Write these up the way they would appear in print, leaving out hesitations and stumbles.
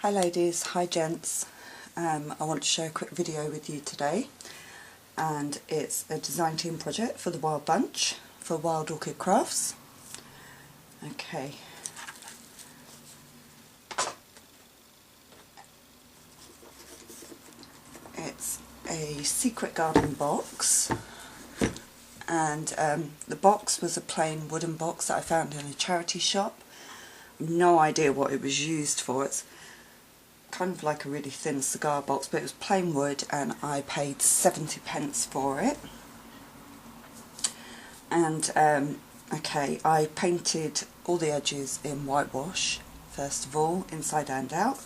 Hi ladies, hi gents. I want to share a quick video with you today, and it's a design team project for the Wild Bunch for Wild Orchid Crafts. Okay. It's a secret garden box, and the box was a plain wooden box that I found in a charity shop. No idea what it was used for. It's kind of like a really thin cigar box, but it was plain wood, and I paid 70p for it. And okay, I painted all the edges in whitewash first of all, inside and out,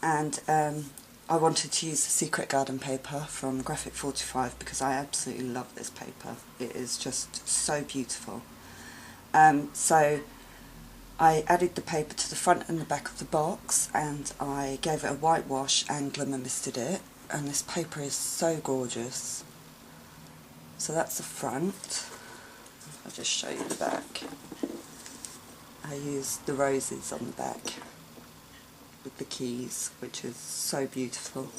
and I wanted to use the secret garden paper from Graphic 45 because I absolutely love this paper. It is just so beautiful. So I added the paper to the front and the back of the box, and I gave it a whitewash and glimmer misted it, and this paper is so gorgeous. So that's the front. I'll just show you the back. I used the roses on the back with the keys, which is so beautiful.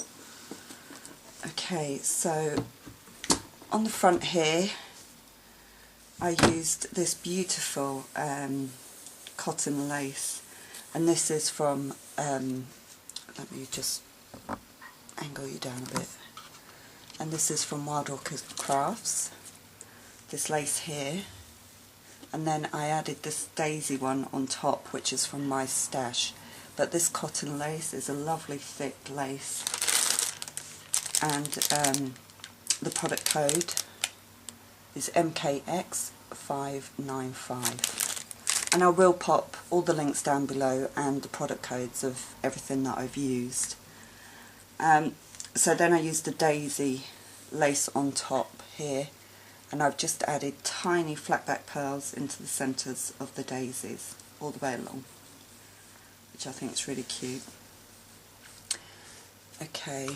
Okay, so on the front here I used this beautiful cotton lace, and this is from let me just angle you down a bit, and this is from Wild Orchid Crafts, this lace here, and then I added this daisy one on top, which is from my stash. But this cotton lace is a lovely thick lace, and the product code is MKX595. And I will pop all the links down below and the product codes of everything that I've used. So then I used the daisy lace on top here, and I've just added tiny flat back pearls into the centres of the daisies all the way along, which I think is really cute. Okay,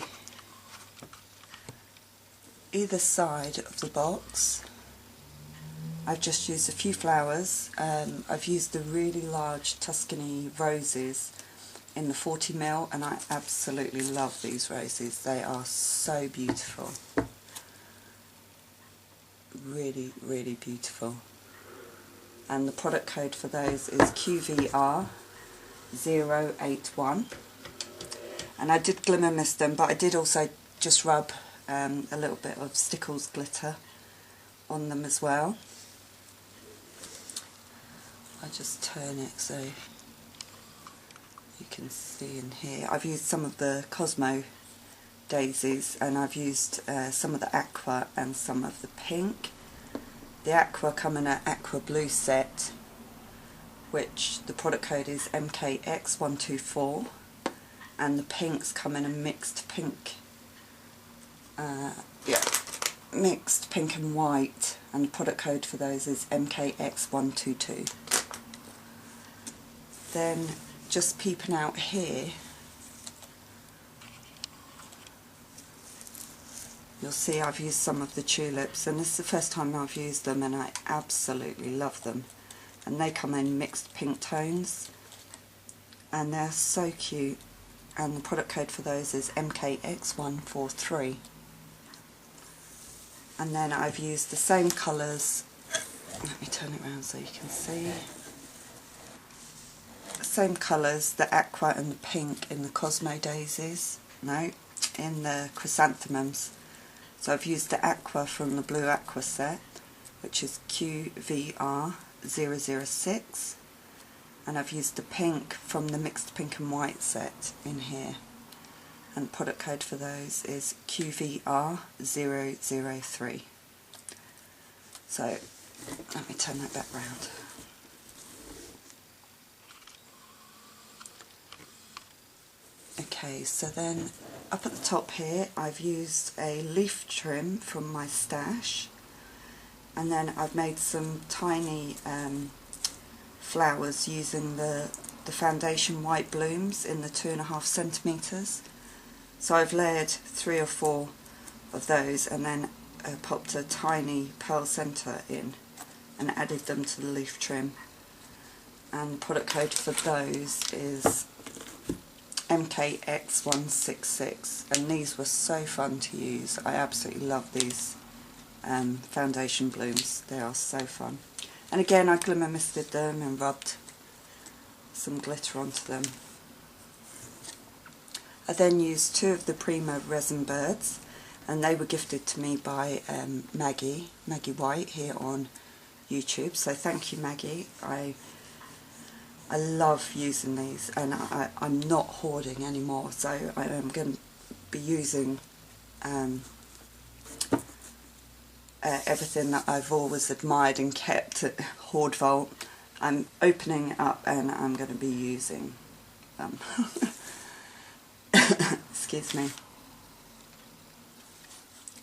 either side of the box I've just used a few flowers. I've used the really large Tuscany roses in the 40mm, and I absolutely love these roses. They are so beautiful. Really, really beautiful. And the product code for those is QVR081. And I did glimmer mist them, but I did also just rub a little bit of Stickles glitter on them as well. I just turn it so you can see in here. I've used some of the Cosmo daisies, and I've used some of the Aqua and some of the pink. The Aqua come in an Aqua blue set, which the product code is MKX124, and the pinks come in a mixed pink, mixed pink and white, and the product code for those is MKX122. Then just peeping out here, you'll see I've used some of the tulips, and this is the first time I've used them, and I absolutely love them. And they come in mixed pink tones, and they're so cute, and the product code for those is MKX143. And then I've used the same colours, let me turn it around so you can see, same colours, the Aqua and the pink in the Cosmo daisies, in the chrysanthemums. So I've used the Aqua from the Blue Aqua set, which is QVR006, and I've used the pink from the mixed pink and white set in here, and the product code for those is QVR003. So let me turn that back round. Okay, so then up at the top here I've used a leaf trim from my stash, and then I've made some tiny flowers using the foundation white blooms in the 2.5cm. So I've layered 3 or 4 of those, and then popped a tiny pearl centre in and added them to the leaf trim. And the product code for those is MKX166, and these were so fun to use. I absolutely love these foundation blooms. They are so fun. And again, I glimmer misted them and rubbed some glitter onto them. I then used 2 of the Prima resin birds, and they were gifted to me by Maggie White here on YouTube. So thank you, Maggie. I love using these, and I'm not hoarding anymore, so I am going to be using everything that I've always admired and kept at Hoard Vault. I'm opening it up and I'm going to be using them. Excuse me.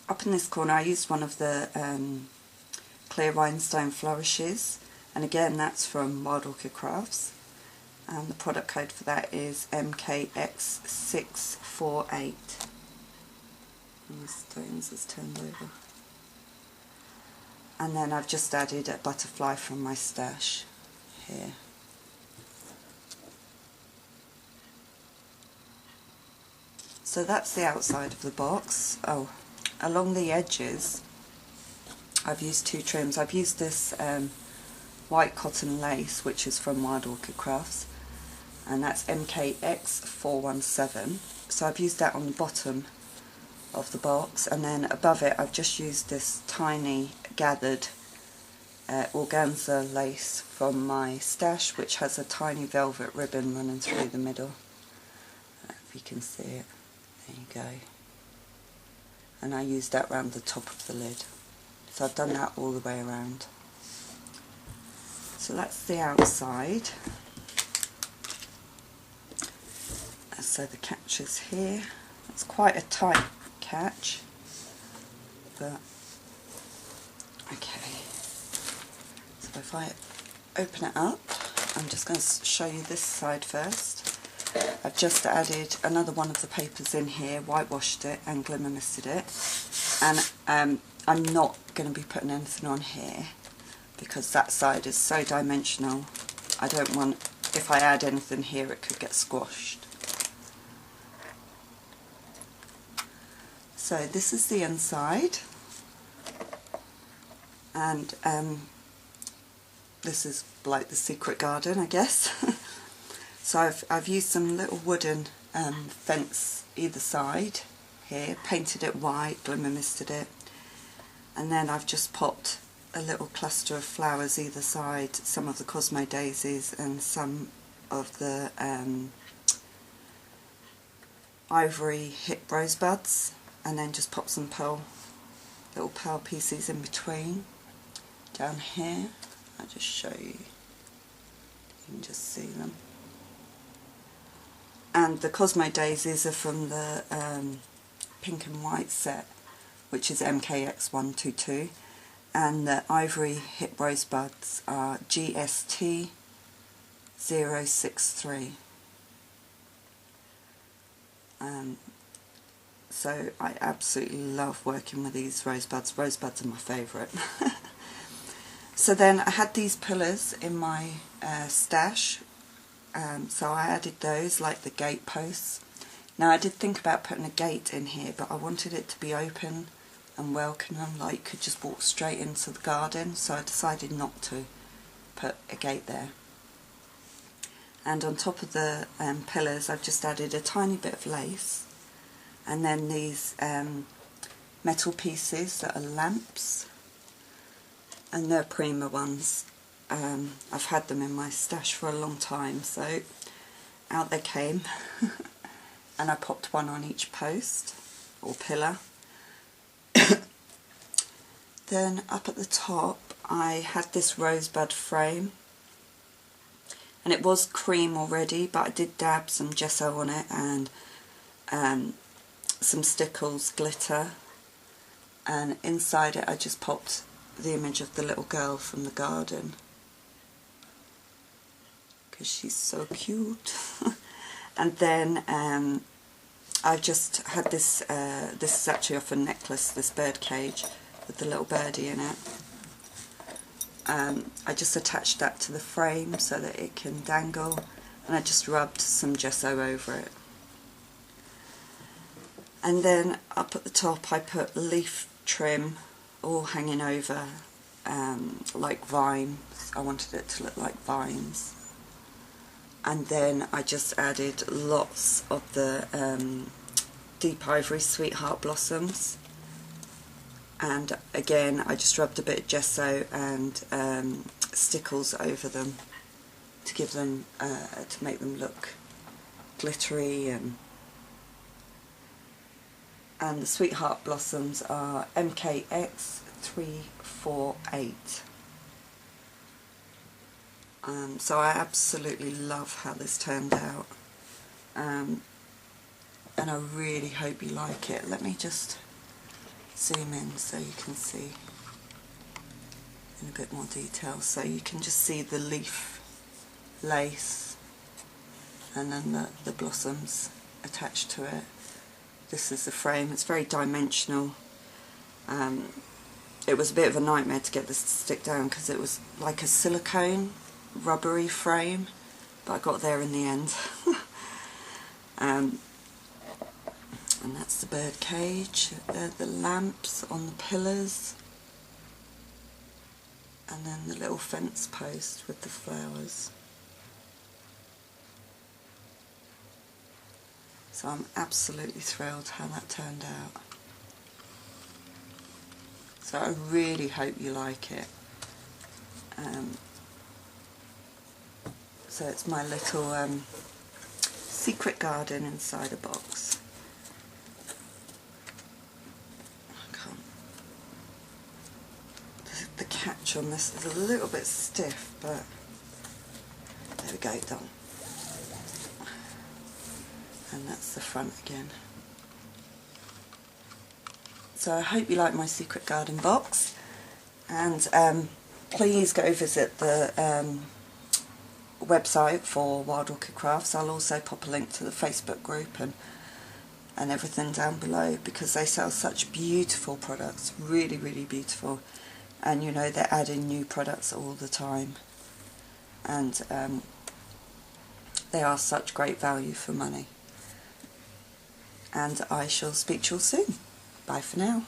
Up in this corner I used one of the clear Rhinestone flourishes, and again that's from Wild Orchid Crafts, and the product code for that is MKX648. And the stones has turned over. And then I've just added a butterfly from my stash here. So that's the outside of the box. Oh, along the edges I've used 2 trims. I've used this white cotton lace, which is from Wild Orchid Crafts, and that's MKX417. So I've used that on the bottom of the box, and then above it I've just used this tiny gathered organza lace from my stash, which has a tiny velvet ribbon running through the middle. If you can see it, there you go. And I used that around the top of the lid. So I've done that all the way around. So that's the outside. So the catch is here. It's quite a tight catch, but okay. So if I open it up, I'm just going to show you this side first. I've just added another one of the papers in here, whitewashed it and glimmer misted it, and I'm not going to be putting anything on here because that side is so dimensional. I don't want, if I add anything here, it could get squashed. So this is the inside, and this is like the secret garden, I guess. So I've used some little wooden fence either side here, painted it white, glimmer misted it, and then I've just popped a little cluster of flowers either side, some of the Cosmo daisies and some of the Ivory hip rosebuds, and then just pop some little pearl pieces in between. Down here, I'll just show you. You can just see them. And the Cosmo daisies are from the pink and white set, which is MKX122, and the Ivory hip rosebuds are GST063. So I absolutely love working with these rosebuds. Rosebuds are my favourite. So then I had these pillars in my stash, so I added those, like the gate posts. Now I did think about putting a gate in here, but I wanted it to be open and welcoming, like you could just walk straight into the garden, so I decided not to put a gate there. And on top of the pillars I've just added a tiny bit of lace, and then these metal pieces that are lamps, and they're Prima ones. I've had them in my stash for a long time, so out they came. And I popped one on each post or pillar. Then up at the top I had this rosebud frame, and it was cream already, but I did dab some gesso on it and some stickles glitter, and inside it I just popped the image of the little girl from the garden because she's so cute. And then I've just had this, this is actually off a necklace, this bird cage with the little birdie in it. I just attached that to the frame so that it can dangle, and I just rubbed some gesso over it. And then up at the top I put leaf trim all hanging over, like vines. I wanted it to look like vines. And then I just added lots of the deep ivory sweetheart blossoms, and again I just rubbed a bit of gesso and stickles over them to give them to make them look glittery. And the sweetheart blossoms are MKX348. So I absolutely love how this turned out, and I really hope you like it. Let me just zoom in so you can see in a bit more detail. So you can just see the leaf lace and then the blossoms attached to it. This is the frame. It's very dimensional. It was a bit of a nightmare to get this to stick down because it was like a silicone rubbery frame, but I got there in the end. And that's the bird cage. There are the lamps on the pillars, and then the little fence post with the flowers. So I'm absolutely thrilled how that turned out. So I really hope you like it. So it's my little secret garden inside a box. The catch on this is a little bit stiff, but there we go, done. And that's the front again. So I hope you like my secret garden box, and please go visit the website for Wild Orchid Crafts. I'll also pop a link to the Facebook group and everything down below, because they sell such beautiful products, really beautiful, and you know they're adding new products all the time, and they are such great value for money. And I shall speak to you all soon. Bye for now.